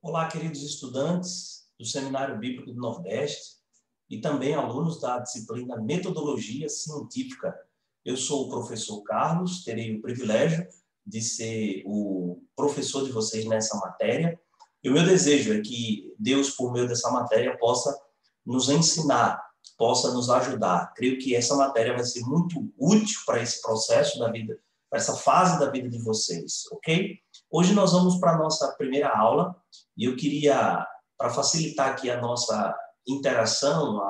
Olá, queridos estudantes do Seminário Bíblico do Nordeste e também alunos da disciplina Metodologia Científica. Eu sou o professor Carlos, terei o privilégio de ser o professor de vocês nessa matéria. E o meu desejo é que Deus, por meio dessa matéria, possa nos ensinar, possa nos ajudar. Creio que essa matéria vai ser muito útil para esse processo da vida, para essa fase da vida de vocês, ok? Hoje nós vamos para a nossa primeira aula e eu queria, para facilitar aqui a nossa interação,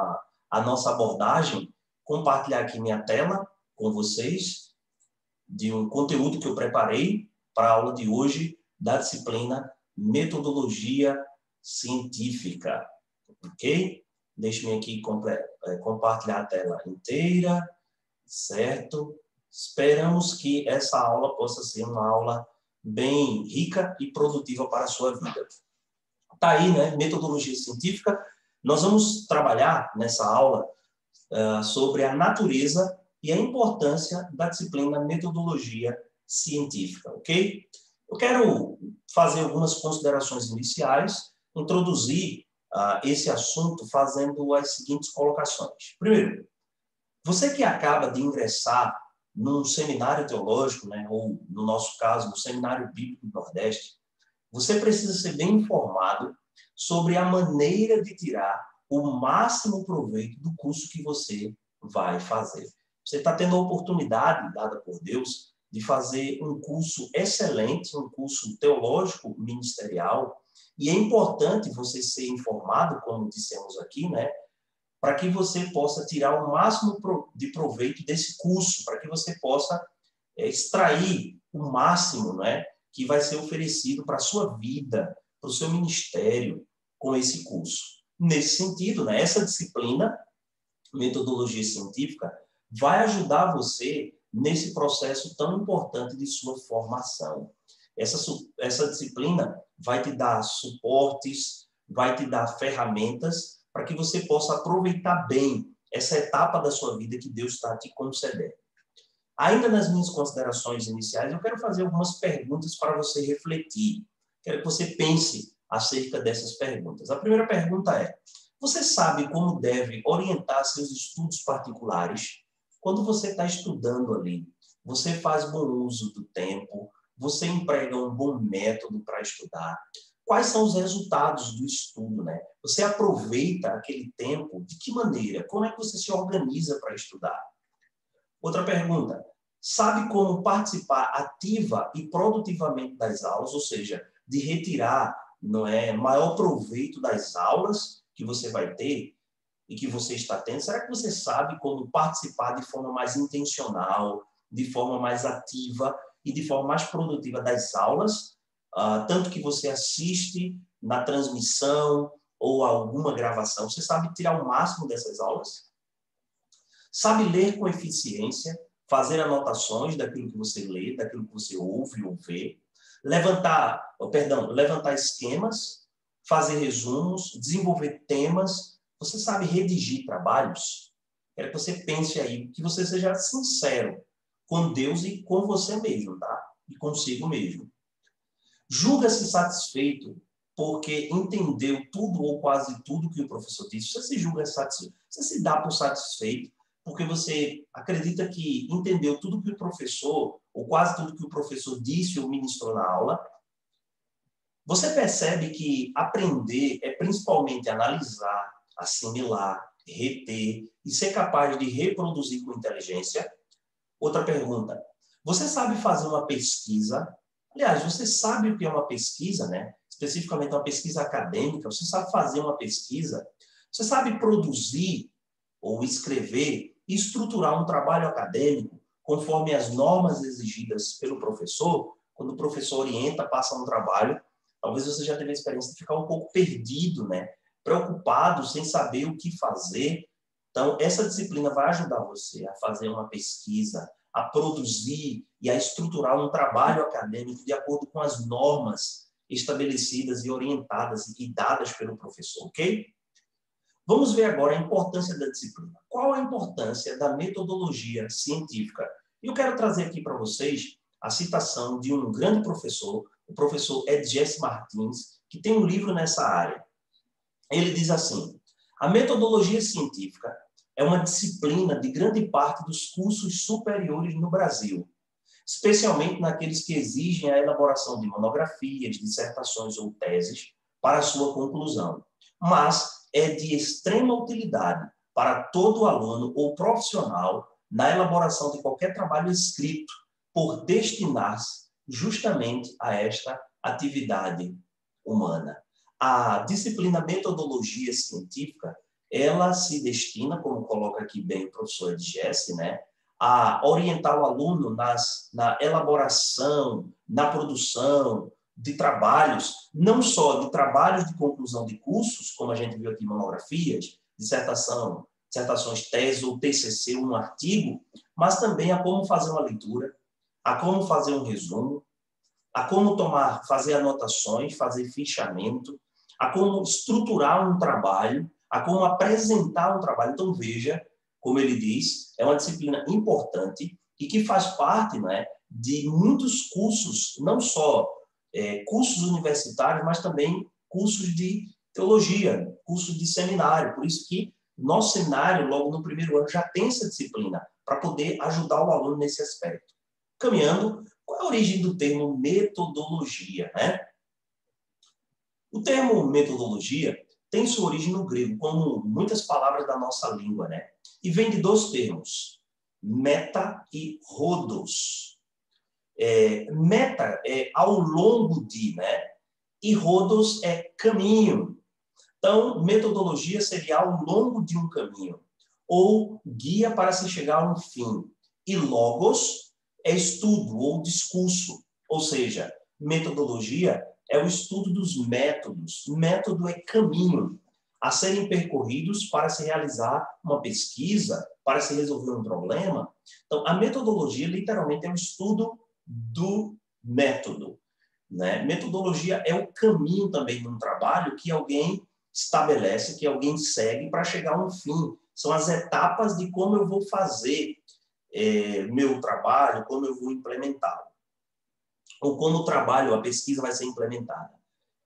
a nossa abordagem, compartilhar aqui minha tela com vocês de um conteúdo que eu preparei para a aula de hoje da disciplina Metodologia Científica, ok? Deixe-me aqui compartilhar a tela inteira, certo? Esperamos que essa aula possa ser uma aula bem rica e produtiva para a sua vida. Tá aí, né? Metodologia científica. Nós vamos trabalhar nessa aula sobre a natureza e a importância da disciplina Metodologia Científica, ok? Eu quero fazer algumas considerações iniciais, introduzir esse assunto fazendo as seguintes colocações. Primeiro, você que acaba de ingressar num seminário teológico, né, ou, no nosso caso, no Seminário Bíblico do Nordeste, você precisa ser bem informado sobre a maneira de tirar o máximo proveito do curso que você vai fazer. Você está tendo a oportunidade, dada por Deus, de fazer um curso excelente, um curso teológico ministerial, e é importante você ser informado, como dissemos aqui, né, para que você possa tirar o máximo de proveito desse curso, para que você possa extrair o máximo, né, que vai ser oferecido para a sua vida, para o seu ministério, com esse curso. Nesse sentido, né, essa disciplina, Metodologia Científica, vai ajudar você nesse processo tão importante de sua formação. Essa disciplina vai te dar suportes, vai te dar ferramentas para que você possa aproveitar bem essa etapa da sua vida que Deus está te concedendo. Ainda nas minhas considerações iniciais, eu quero fazer algumas perguntas para você refletir. Quero que você pense acerca dessas perguntas. A primeira pergunta é: você sabe como deve orientar seus estudos particulares? Quando você está estudando ali, você faz bom uso do tempo? Você emprega um bom método para estudar? Quais são os resultados do estudo, né? Você aproveita aquele tempo de que maneira? Como é que você se organiza para estudar? Outra pergunta: sabe como participar ativa e produtivamente das aulas, ou seja, de retirar, não é, maior proveito das aulas que você vai ter e que você está tendo? Será que você sabe como participar de forma mais intencional, de forma mais ativa e de forma mais produtiva das aulas, tanto que você assiste na transmissão ou alguma gravação? Você sabe tirar o máximo dessas aulas? Sabe ler com eficiência, fazer anotações daquilo que você lê, daquilo que você ouve ou vê, levantar esquemas, fazer resumos, desenvolver temas. Você sabe redigir trabalhos? Quero que você pense aí, que você seja sincero com Deus e com você mesmo, tá? E consigo mesmo. Julga-se satisfeito porque entendeu tudo ou quase tudo que o professor disse. Você se julga satisfeito? Você se dá por satisfeito porque você acredita que entendeu tudo que o professor, ou quase tudo que o professor disse ou ministrou na aula? Você percebe que aprender é principalmente analisar, assimilar, reter e ser capaz de reproduzir com inteligência? Outra pergunta: você sabe fazer uma pesquisa? Aliás, você sabe o que é uma pesquisa, né? Especificamente uma pesquisa acadêmica. Você sabe fazer uma pesquisa? Você sabe produzir ou escrever e estruturar um trabalho acadêmico conforme as normas exigidas pelo professor? Quando o professor orienta, passa um trabalho, talvez você já teve a experiência de ficar um pouco perdido, né? Preocupado, sem saber o que fazer. Então, essa disciplina vai ajudar você a fazer uma pesquisa, a produzir e a estruturar um trabalho acadêmico de acordo com as normas estabelecidas e orientadas e dadas pelo professor, ok? Vamos ver agora a importância da disciplina. Qual a importância da metodologia científica? Eu quero trazer aqui para vocês a citação de um grande professor, o professor Edgesse Martins, que tem um livro nessa área. Ele diz assim: a metodologia científica é uma disciplina de grande parte dos cursos superiores no Brasil, especialmente naqueles que exigem a elaboração de monografias, dissertações ou teses para sua conclusão, mas é de extrema utilidade para todo aluno ou profissional na elaboração de qualquer trabalho escrito, por destinar-se justamente a esta atividade humana. A disciplina metodologia científica, ela se destina, como coloca aqui bem o professor Edgesse, né, a orientar o aluno na elaboração, na produção de trabalhos, não só de trabalhos de conclusão de cursos, como a gente viu aqui, monografias, dissertações, tese ou TCC, um artigo, mas também a como fazer uma leitura, a como fazer um resumo, a como fazer anotações, fazer fichamento, a como estruturar um trabalho, a como apresentar um trabalho. Então, veja, como ele diz, é uma disciplina importante e que faz parte, né, de muitos cursos, não só cursos universitários, mas também cursos de teologia, cursos de seminário. Por isso que nosso seminário, logo no primeiro ano, já tem essa disciplina para poder ajudar o aluno nesse aspecto. Caminhando, qual é a origem do termo metodologia, né? O termo metodologia tem sua origem no grego, como muitas palavras da nossa língua, né? E vem de dois termos, meta e rhodos. Meta é ao longo de, né? E rhodos é caminho. Então, metodologia seria ao longo de um caminho, ou guia para se chegar a um fim. E logos é estudo ou discurso, ou seja, metodologia é o estudo dos métodos. Método é caminho a serem percorridos para se realizar uma pesquisa, para se resolver um problema. Então, a metodologia, literalmente, é o estudo do método, né? Metodologia é o caminho também de um trabalho que alguém estabelece, que alguém segue para chegar a um fim. São as etapas de como eu vou fazer meu trabalho, como eu vou implementá-lo, ou como o trabalho, a pesquisa vai ser implementada.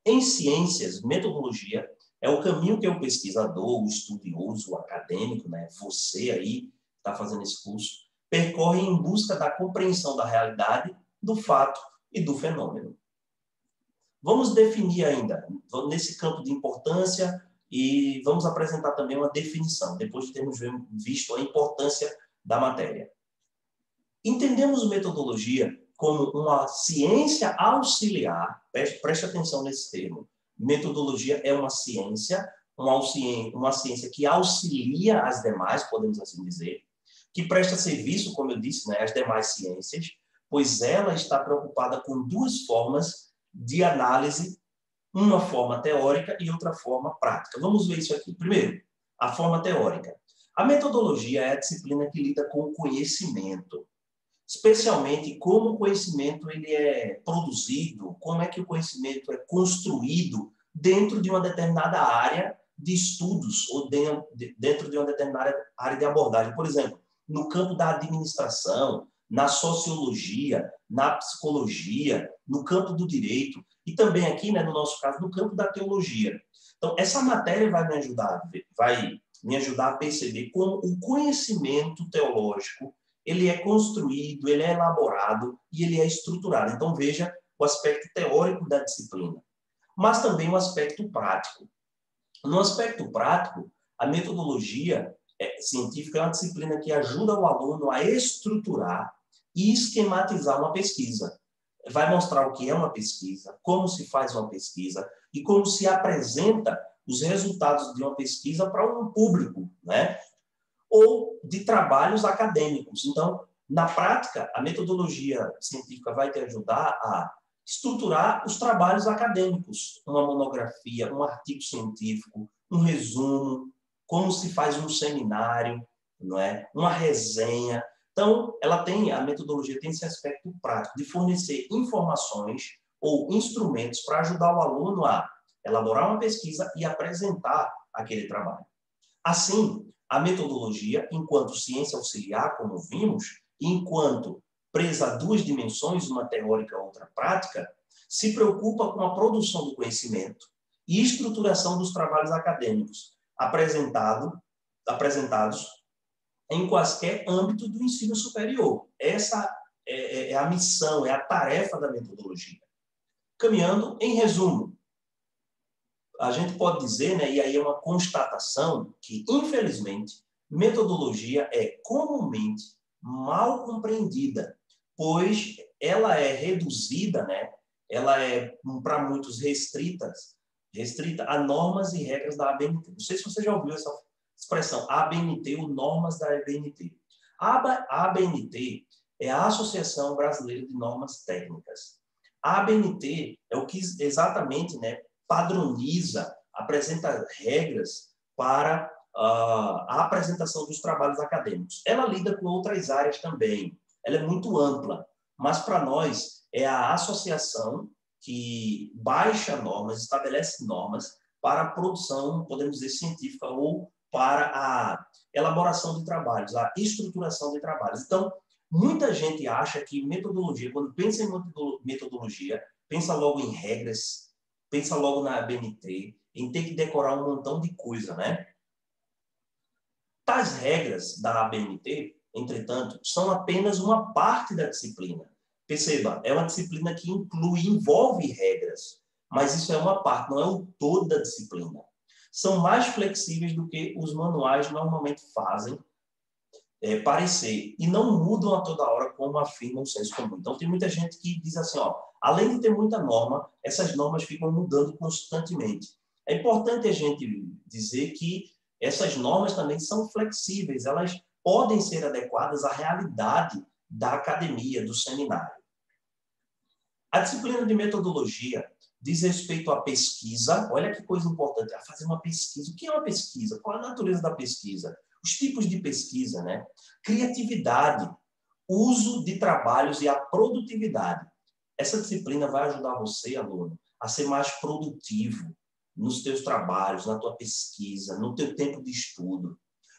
Em ciências, metodologia é o caminho que o pesquisador, o estudioso, o acadêmico, né, você aí está fazendo esse curso, percorre em busca da compreensão da realidade, do fato e do fenômeno. Vamos definir ainda, nesse campo de importância, e vamos apresentar também uma definição, depois de termos visto a importância da matéria. Entendemos metodologia como uma ciência auxiliar, preste atenção nesse termo, metodologia é uma ciência, uma ciência que auxilia as demais, podemos assim dizer, que presta serviço, como eu disse, né, às demais ciências, pois ela está preocupada com duas formas de análise, uma forma teórica e outra forma prática. Vamos ver isso aqui. Primeiro, a forma teórica. A metodologia é a disciplina que lida com o conhecimento, especialmente como o conhecimento ele é produzido, como é que o conhecimento é construído dentro de uma determinada área de estudos ou dentro de uma determinada área de abordagem. Por exemplo, no campo da administração, na sociologia, na psicologia, no campo do direito e também aqui, né, no nosso caso, no campo da teologia. Então, essa matéria vai me ajudar a perceber como o conhecimento teológico ele é construído, ele é elaborado e ele é estruturado. Então, veja o aspecto teórico da disciplina, mas também o aspecto prático. No aspecto prático, a metodologia científica é uma disciplina que ajuda o aluno a estruturar e esquematizar uma pesquisa. Vai mostrar o que é uma pesquisa, como se faz uma pesquisa e como se apresenta os resultados de uma pesquisa para um público, né? Ou de trabalhos acadêmicos. Então, na prática, a metodologia científica vai te ajudar a estruturar os trabalhos acadêmicos, uma monografia, um artigo científico, um resumo, como se faz um seminário, não é? Uma resenha. Então, a metodologia tem esse aspecto prático de fornecer informações ou instrumentos para ajudar o aluno a elaborar uma pesquisa e apresentar aquele trabalho. Assim, a metodologia, enquanto ciência auxiliar, como vimos, enquanto presa a duas dimensões, uma teórica e outra prática, se preocupa com a produção do conhecimento e estruturação dos trabalhos acadêmicos apresentados em quaisquer âmbito do ensino superior. Essa é a missão, é a tarefa da metodologia. Caminhando, em resumo, a gente pode dizer, né, e aí é uma constatação, que, infelizmente, metodologia é comumente mal compreendida, pois ela é reduzida, né, ela é, para muitos, restrita a normas e regras da ABNT. Não sei se você já ouviu essa expressão, ABNT, ou normas da ABNT. A ABNT é a Associação Brasileira de Normas Técnicas. A ABNT é o que exatamente, né, padroniza, apresenta regras para a apresentação dos trabalhos acadêmicos. Ela lida com outras áreas também. Ela é muito ampla, mas para nós é a associação que baixa normas, estabelece normas para a produção, podemos dizer, científica, ou para a elaboração de trabalhos, a estruturação de trabalhos. Então, muita gente acha que metodologia, quando pensa em metodologia, pensa logo em regras, pensa logo na ABNT, em ter que decorar um montão de coisa, né? Tais regras da ABNT, entretanto, são apenas uma parte da disciplina. Perceba, é uma disciplina que envolve regras, mas isso é uma parte, não é o todo da disciplina. São mais flexíveis do que os manuais normalmente fazem parecer, e não mudam a toda hora, como afirma o senso comum. Então, tem muita gente que diz assim, ó, além de ter muita norma, essas normas ficam mudando constantemente. É importante a gente dizer que essas normas também são flexíveis, elas podem ser adequadas à realidade da academia, do seminário. A disciplina de metodologia diz respeito à pesquisa. Olha que coisa importante, a fazer uma pesquisa. O que é uma pesquisa? Qual é a natureza da pesquisa? Os tipos de pesquisa, né? Criatividade, uso de trabalhos e a produtividade. Essa disciplina vai ajudar você, aluno, a ser mais produtivo nos teus trabalhos, na tua pesquisa, no teu tempo de estudo.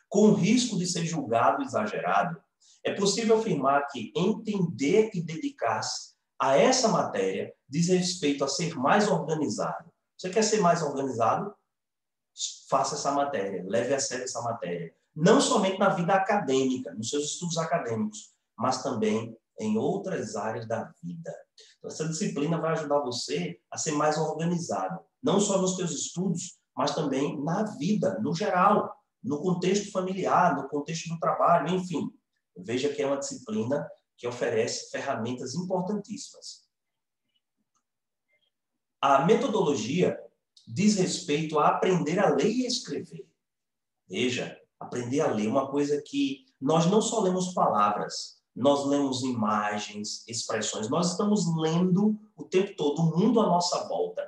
Com o risco de ser julgado exagerado, é possível afirmar que entender e dedicar-se a essa matéria diz respeito a ser mais organizado. Você quer ser mais organizado? Faça essa matéria, leve a sério essa matéria. Não somente na vida acadêmica, nos seus estudos acadêmicos, mas também em outras áreas da vida. Então, essa disciplina vai ajudar você a ser mais organizado, não só nos seus estudos, mas também na vida, no geral, no contexto familiar, no contexto do trabalho, enfim. Veja que é uma disciplina que oferece ferramentas importantíssimas. A metodologia diz respeito a aprender a ler e escrever. Veja, aprender a ler, uma coisa que nós não só lemos palavras, nós lemos imagens, expressões, nós estamos lendo o tempo todo o mundo à nossa volta.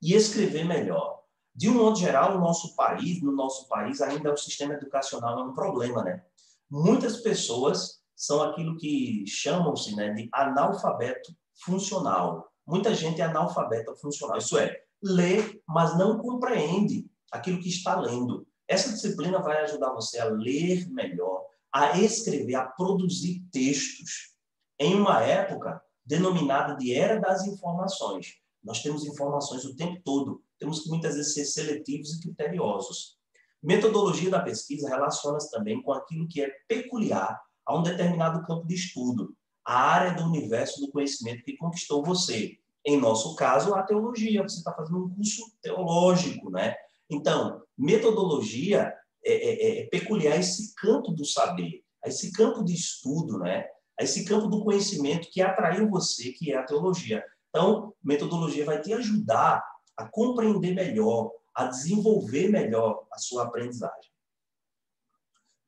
E escrever melhor. De um modo geral, no nosso país ainda o sistema educacional é um problema, né? Muitas pessoas são aquilo que chamam-se, né, de analfabeto funcional. Muita gente é analfabeta funcional, isso é, lê, mas não compreende aquilo que está lendo. Essa disciplina vai ajudar você a ler melhor, a escrever, a produzir textos em uma época denominada de Era das Informações. Nós temos informações o tempo todo, temos que muitas vezes ser seletivos e criteriosos. Metodologia da pesquisa relaciona-se também com aquilo que é peculiar a um determinado campo de estudo, a área do universo do conhecimento que conquistou você. Em nosso caso, a teologia. Você está fazendo um curso teológico, né? Então, metodologia é peculiar a esse campo do saber, a esse campo de estudo, né? A esse campo do conhecimento que atraiu você, que é a teologia. Então, metodologia vai te ajudar a compreender melhor, a desenvolver melhor a sua aprendizagem.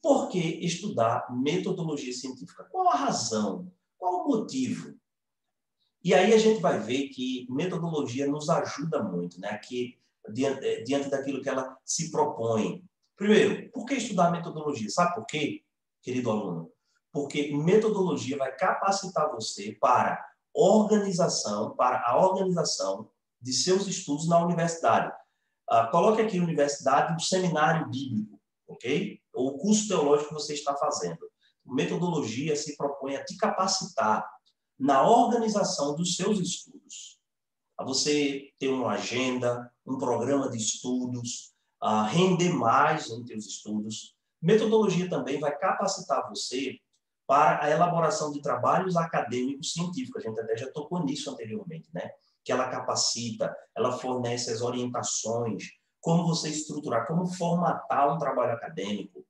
Por que estudar metodologia científica? Qual a razão? Qual o motivo? E aí a gente vai ver que metodologia nos ajuda muito, né? Que, diante daquilo que ela se propõe. Primeiro, por que estudar metodologia? Sabe por quê, querido aluno? Porque metodologia vai capacitar você para a organização de seus estudos na universidade. Coloque aqui universidade, do seminário bíblico, ok? Ou o curso teológico que você está fazendo. Metodologia se propõe a te capacitar na organização dos seus estudos. a você ter uma agenda, um programa de estudos, a render mais nos seus estudos. Metodologia também vai capacitar você para a elaboração de trabalhos acadêmicos científicos. A gente até já tocou nisso anteriormente, né? Que ela capacita, ela fornece as orientações, como você estruturar, como formatar um trabalho acadêmico.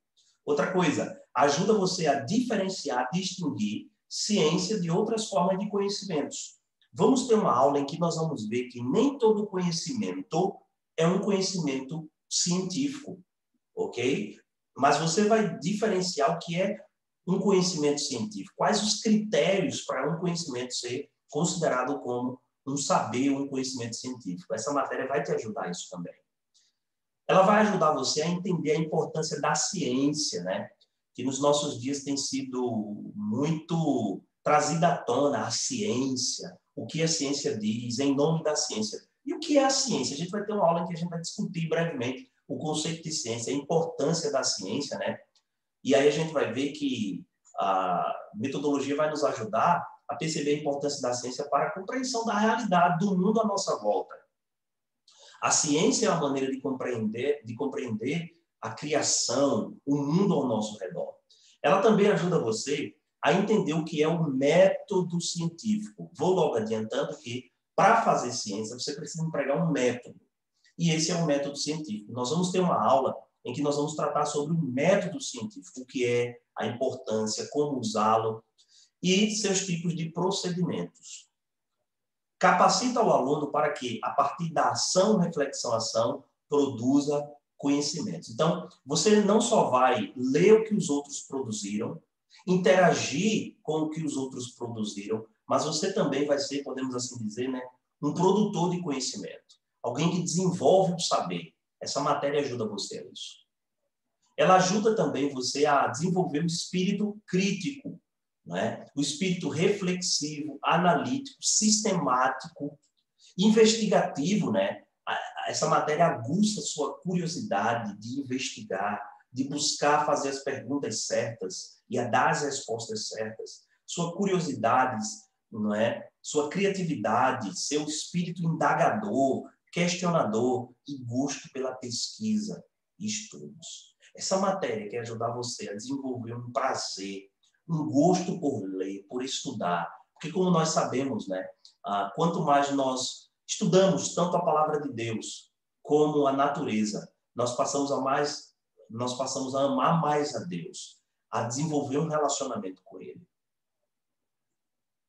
Outra coisa, ajuda você a diferenciar, distinguir ciência de outras formas de conhecimentos. Vamos ter uma aula em que nós vamos ver que nem todo conhecimento é um conhecimento científico, ok? Mas você vai diferenciar o que é um conhecimento científico. Quais os critérios para um conhecimento ser considerado como um saber, um conhecimento científico. Essa matéria vai te ajudar isso também. Ela vai ajudar você a entender a importância da ciência, né? Que nos nossos dias tem sido muito trazida à tona a ciência, o que a ciência diz, em nome da ciência. E o que é a ciência? A gente vai ter uma aula em que a gente vai discutir brevemente o conceito de ciência, a importância da ciência, né? E aí a gente vai ver que a metodologia vai nos ajudar a perceber a importância da ciência para a compreensão da realidade do mundo à nossa volta. A ciência é uma maneira de compreender a criação, o mundo ao nosso redor. Ela também ajuda você a entender o que é o método científico. Vou logo adiantando que, para fazer ciência, você precisa empregar um método. E esse é o método científico. Nós vamos ter uma aula em que nós vamos tratar sobre o método científico, o que é, a importância, como usá-lo e seus tipos de procedimentos. Capacita o aluno para que, a partir da ação, reflexão, ação, produza conhecimentos. Então, você não só vai ler o que os outros produziram, interagir com o que os outros produziram, mas você também vai ser, podemos assim dizer, né, um produtor de conhecimento. Alguém que desenvolve o saber. Essa matéria ajuda você a isso. Ela ajuda também você a desenvolver o espírito crítico, né? O espírito reflexivo, analítico, sistemático, investigativo, né? Essa matéria aguça sua curiosidade de investigar, de buscar fazer as perguntas certas e a dar as respostas certas. Sua curiosidade, não é? Sua criatividade, seu espírito indagador, questionador e gosto pela pesquisa e estudos. Essa matéria quer ajudar você a desenvolver um prazer, um gosto por ler, por estudar. Porque como nós sabemos, né, quanto mais nós estudamos tanto a palavra de Deus como a natureza, nós passamos a amar mais a Deus, a desenvolver um relacionamento com Ele.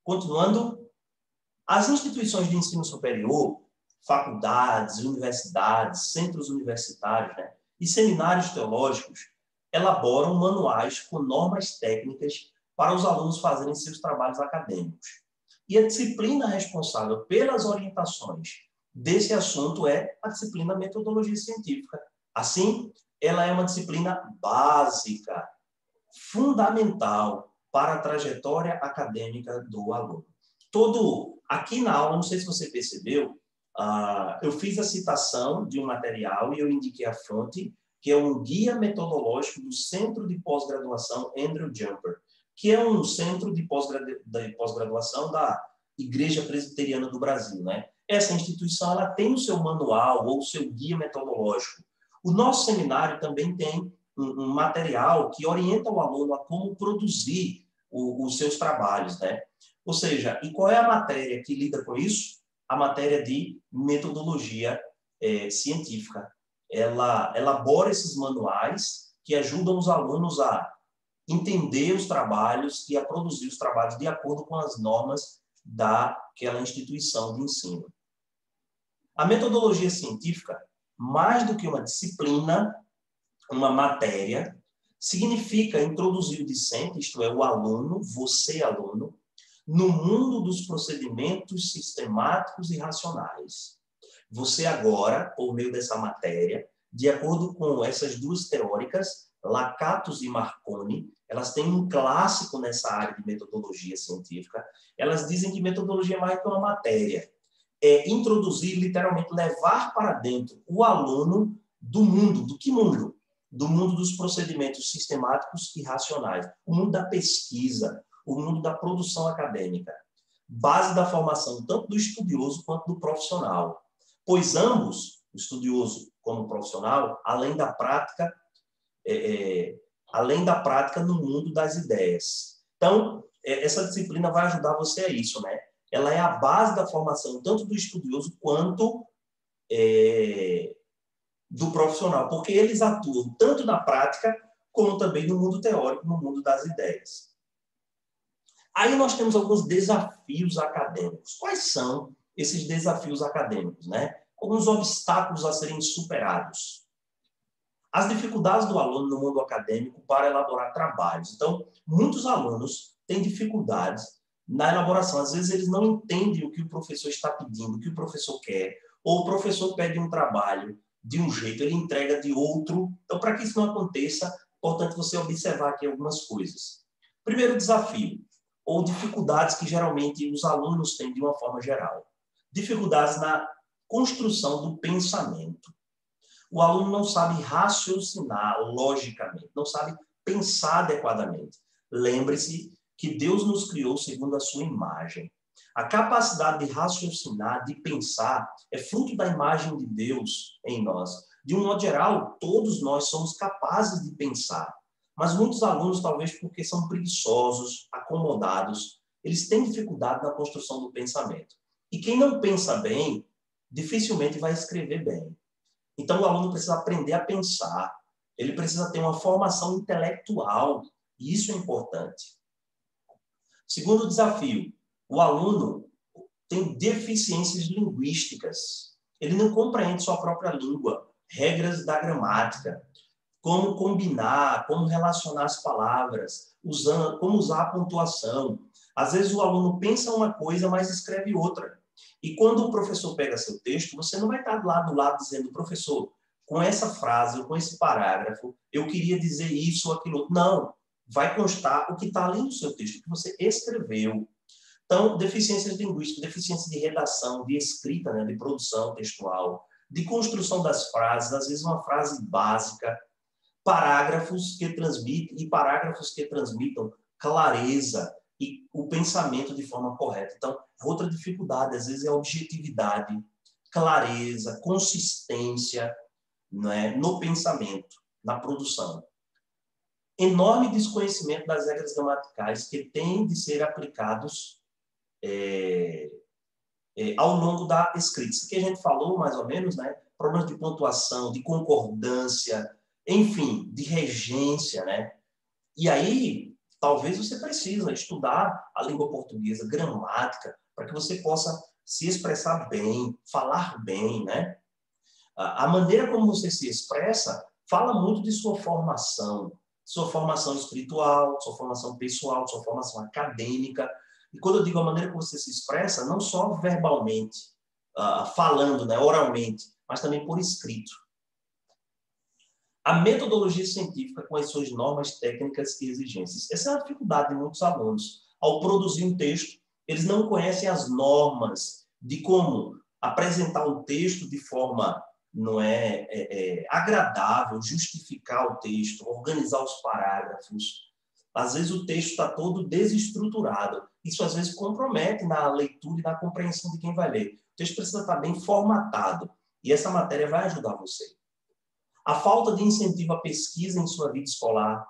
Continuando, as instituições de ensino superior, faculdades, universidades, centros universitários, né, e seminários teológicos elaboram manuais com normas técnicas para os alunos fazerem seus trabalhos acadêmicos. E a disciplina responsável pelas orientações desse assunto é a disciplina Metodologia Científica. Assim, ela é uma disciplina básica, fundamental para a trajetória acadêmica do aluno. Aqui na aula, não sei se você percebeu, eu fiz a citação de um material e eu indiquei a fonte, que é um guia metodológico do Centro de Pós-Graduação Andrew Jumper, que é um centro de pós-graduação da Igreja Presbiteriana do Brasil, né? Essa instituição ela tem o seu manual ou o seu guia metodológico. O nosso seminário também tem um material que orienta o aluno a como produzir os seus trabalhos, né? Ou seja, e qual é a matéria que lida com isso? A matéria de metodologia científica. Ela elabora esses manuais que ajudam os alunos a entender os trabalhos e a produzir os trabalhos de acordo com as normas daquela instituição de ensino. A metodologia científica, mais do que uma disciplina, uma matéria, significa introduzir o discente, isto é, o aluno, você aluno, no mundo dos procedimentos sistemáticos e racionais. Você agora, por meio dessa matéria, de acordo com essas duas teóricas, Lakatos e Marconi, elas têm um clássico nessa área de metodologia científica. Elas dizem que metodologia é mais que uma matéria. É introduzir, literalmente, levar para dentro o aluno do mundo. Do que mundo? Do mundo dos procedimentos sistemáticos e racionais. O mundo da pesquisa, o mundo da produção acadêmica. base da formação tanto do estudioso quanto do profissional, pois ambos, o estudioso como o profissional, além da prática no mundo das ideias. Então, essa disciplina vai ajudar você a isso, né? Ela é a base da formação tanto do estudioso quanto do profissional, porque eles atuam tanto na prática como também no mundo teórico, no mundo das ideias. Aí nós temos alguns desafios acadêmicos. Quais são esses desafios acadêmicos, né? Alguns obstáculos a serem superados. As dificuldades do aluno no mundo acadêmico para elaborar trabalhos. Então, muitos alunos têm dificuldades na elaboração. Às vezes, eles não entendem o que o professor está pedindo, o que o professor quer, ou o professor pede um trabalho de um jeito, ele entrega de outro. Então, para que isso não aconteça, é importante você observar aqui algumas coisas. Primeiro desafio, ou dificuldades que geralmente os alunos têm de uma forma geral. Dificuldades na construção do pensamento. O aluno não sabe raciocinar logicamente, não sabe pensar adequadamente. Lembre-se que Deus nos criou segundo a sua imagem. A capacidade de raciocinar, de pensar, é fruto da imagem de Deus em nós. De um modo geral, todos nós somos capazes de pensar. Mas muitos alunos, talvez porque são preguiçosos, acomodados, eles têm dificuldade na construção do pensamento. E quem não pensa bem, dificilmente vai escrever bem. Então, o aluno precisa aprender a pensar, ele precisa ter uma formação intelectual, e isso é importante. Segundo desafio, o aluno tem deficiências linguísticas. Ele não compreende sua própria língua, regras da gramática, como combinar, como relacionar as palavras, como usar a pontuação. Às vezes o aluno pensa uma coisa, mas escreve outra. E quando o professor pega seu texto, você não vai estar lá do lado dizendo, professor, com essa frase, com esse parágrafo, eu queria dizer isso ou aquilo. Não, vai constar o que está ali no seu texto, o que você escreveu. Então, deficiências linguísticas, deficiência de redação, de escrita, né, de produção textual, de construção das frases, às vezes uma frase básica, parágrafos que transmitam clareza e o pensamento de forma correta. Então, outra dificuldade, às vezes, é a objetividade, clareza, consistência, né, no pensamento, na produção. Enorme desconhecimento das regras gramaticais que têm de ser aplicados ao longo da escrita. Isso que a gente falou, mais ou menos, né? Problemas de pontuação, de concordância, enfim, de regência, né? E aí, talvez você precise estudar a língua portuguesa, gramática, para que você possa se expressar bem, falar bem, né? A maneira como você se expressa fala muito de sua formação espiritual, sua formação pessoal, sua formação acadêmica. E quando eu digo a maneira como você se expressa, não só verbalmente, falando, né, oralmente, mas também por escrito. A metodologia científica com as suas normas técnicas e exigências. Essa é a dificuldade de muitos alunos. Ao produzir um texto, eles não conhecem as normas de como apresentar um texto de forma agradável, justificar o texto, organizar os parágrafos. Às vezes o texto está todo desestruturado. Isso às vezes compromete na leitura e na compreensão de quem vai ler. O texto precisa estar bem formatado. E essa matéria vai ajudar você. A falta de incentivo à pesquisa em sua vida escolar.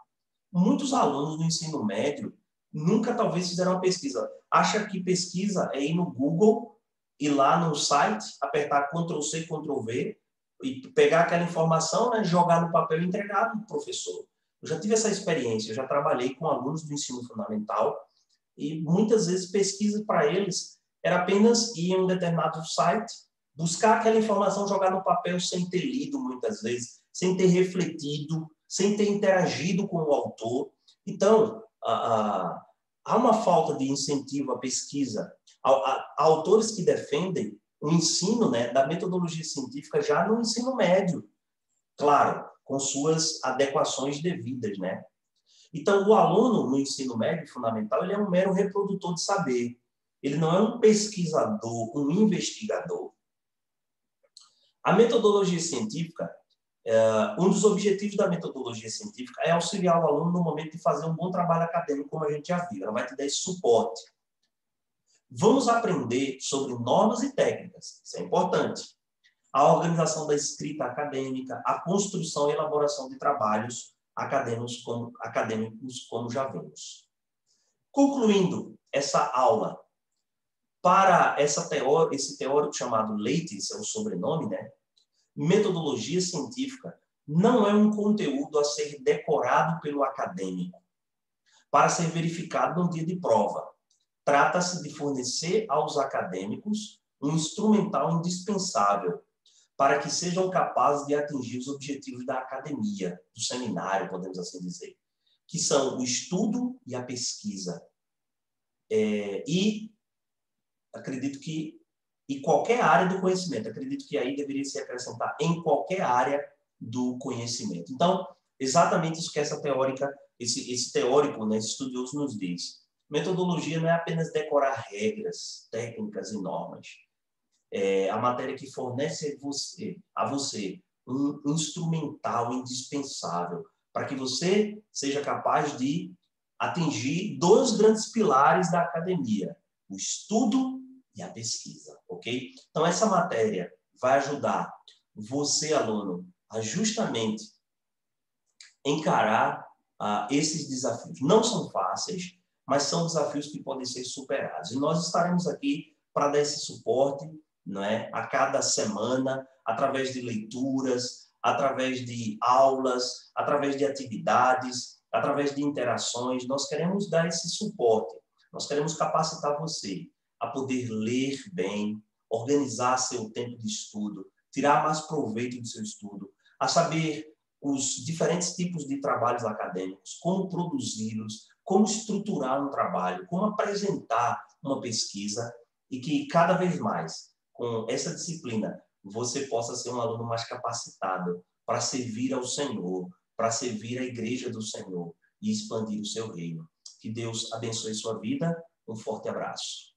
Muitos alunos do ensino médio nunca talvez fizeram uma pesquisa. Acha que pesquisa é ir no Google, ir lá no site, apertar Ctrl+C, Ctrl+V e pegar aquela informação, né, jogar no papel e entregar para o professor. Eu já tive essa experiência, eu já trabalhei com alunos do ensino fundamental e muitas vezes pesquisa para eles era apenas ir em um determinado site, buscar aquela informação, jogar no papel sem ter lido muitas vezes, sem ter refletido, sem ter interagido com o autor. Então, há uma falta de incentivo à pesquisa. Há autores que defendem o ensino, né, da metodologia científica já no ensino médio. Claro, com suas adequações devidas, né? Então, o aluno no ensino médio fundamental, ele é um mero reprodutor de saber. Ele não é um pesquisador, um investigador. A metodologia científica, um dos objetivos da metodologia científica é auxiliar o aluno no momento de fazer um bom trabalho acadêmico, como a gente já viu. Ela vai te dar esse suporte. Vamos aprender sobre normas e técnicas, isso é importante. A organização da escrita acadêmica, a construção e elaboração de trabalhos acadêmicos, como já vimos. Concluindo essa aula, para esse teórico chamado Leite, é o sobrenome, né? Metodologia científica não é um conteúdo a ser decorado pelo acadêmico para ser verificado no dia de prova. Trata-se de fornecer aos acadêmicos um instrumental indispensável para que sejam capazes de atingir os objetivos da academia, do seminário, podemos assim dizer, que são o estudo e a pesquisa. E acredito que em qualquer área do conhecimento, acredito que aí deveria se acrescentar em qualquer área do conhecimento. Então, exatamente isso que esse teórico, né, esse estudioso nos diz. Metodologia não é apenas decorar regras, técnicas e normas. É a matéria que fornece a você um instrumental indispensável para que você seja capaz de atingir dois grandes pilares da academia, o estudo e a pesquisa, ok? Então, essa matéria vai ajudar você, aluno, a justamente encarar esses desafios. Não são fáceis, mas são desafios que podem ser superados. E nós estaremos aqui para dar esse suporte, não é? A cada semana, através de leituras, através de aulas, através de atividades, através de interações. Nós queremos dar esse suporte. Nós queremos capacitar você a poder ler bem, organizar seu tempo de estudo, tirar mais proveito do seu estudo, a saber os diferentes tipos de trabalhos acadêmicos, como produzi-los, como estruturar um trabalho, como apresentar uma pesquisa, e que cada vez mais, com essa disciplina, você possa ser um aluno mais capacitado para servir ao Senhor, para servir a igreja do Senhor e expandir o seu reino. Que Deus abençoe sua vida. Um forte abraço.